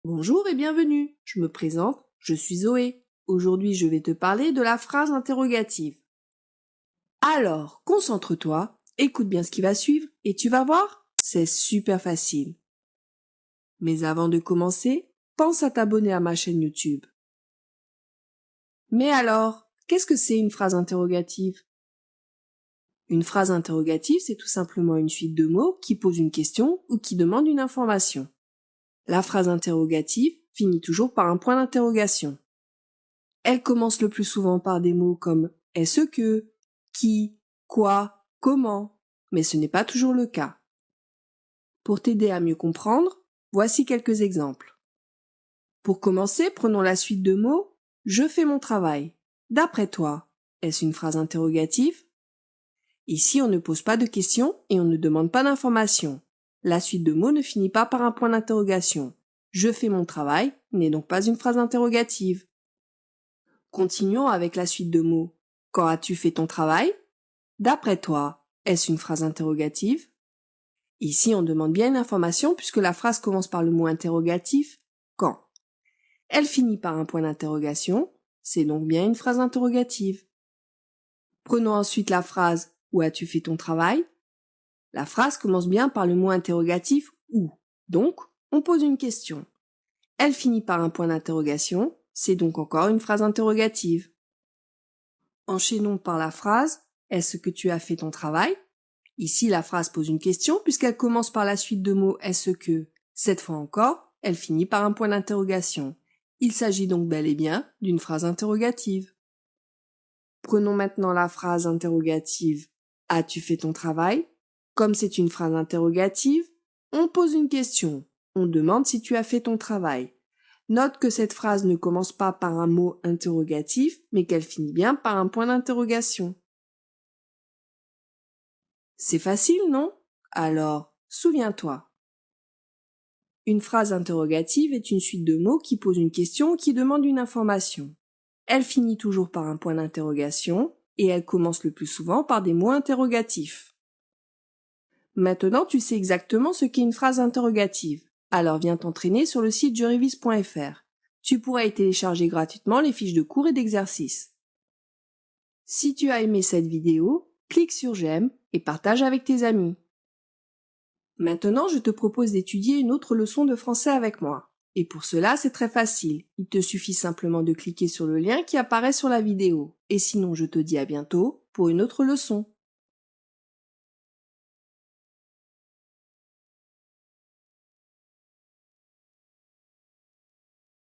Bonjour et bienvenue. Je me présente, je suis Zoé. Aujourd'hui, je vais te parler de la phrase interrogative. Alors, concentre-toi, écoute bien ce qui va suivre et tu vas voir, c'est super facile. Mais avant de commencer, pense à t'abonner à ma chaîne YouTube. Mais alors, qu'est-ce que c'est une phrase interrogative? Une phrase interrogative, c'est tout simplement une suite de mots qui pose une question ou qui demande une information. La phrase interrogative finit toujours par un point d'interrogation. Elle commence le plus souvent par des mots comme est-ce que, qui, quoi, comment, mais ce n'est pas toujours le cas. Pour t'aider à mieux comprendre, voici quelques exemples. Pour commencer, prenons la suite de mots je fais mon travail. D'après toi, est-ce une phrase interrogative? Ici, on ne pose pas de questions et on ne demande pas d'informations. La suite de mots ne finit pas par un point d'interrogation. Je fais mon travail n'est donc pas une phrase interrogative. Continuons avec la suite de mots. Quand as-tu fait ton travail? D'après toi, est-ce une phrase interrogative? Ici, on demande bien une information puisque la phrase commence par le mot interrogatif quand. Elle finit par un point d'interrogation, c'est donc bien une phrase interrogative. Prenons ensuite la phrase où as-tu fait ton travail? La phrase commence bien par le mot interrogatif où. Donc, on pose une question. Elle finit par un point d'interrogation, c'est donc encore une phrase interrogative. Enchaînons par la phrase « Est-ce que tu as fait ton travail ?» Ici, la phrase pose une question puisqu'elle commence par la suite de mots « est-ce que ?» Cette fois encore, elle finit par un point d'interrogation. Il s'agit donc bel et bien d'une phrase interrogative. Prenons maintenant la phrase interrogative « As-tu fait ton travail ?» Comme c'est une phrase interrogative, on pose une question. On demande si tu as fait ton travail. Note que cette phrase ne commence pas par un mot interrogatif, mais qu'elle finit bien par un point d'interrogation. C'est facile, non? Alors, souviens-toi. Une phrase interrogative est une suite de mots qui pose une question ou qui demande une information. Elle finit toujours par un point d'interrogation et elle commence le plus souvent par des mots interrogatifs. Maintenant, tu sais exactement ce qu'est une phrase interrogative. Alors viens t'entraîner sur le site jeurevis.fr. Tu pourras y télécharger gratuitement les fiches de cours et d'exercices. Si tu as aimé cette vidéo, clique sur j'aime et partage avec tes amis. Maintenant, je te propose d'étudier une autre leçon de français avec moi. Et pour cela, c'est très facile. Il te suffit simplement de cliquer sur le lien qui apparaît sur la vidéo. Et sinon, je te dis à bientôt pour une autre leçon.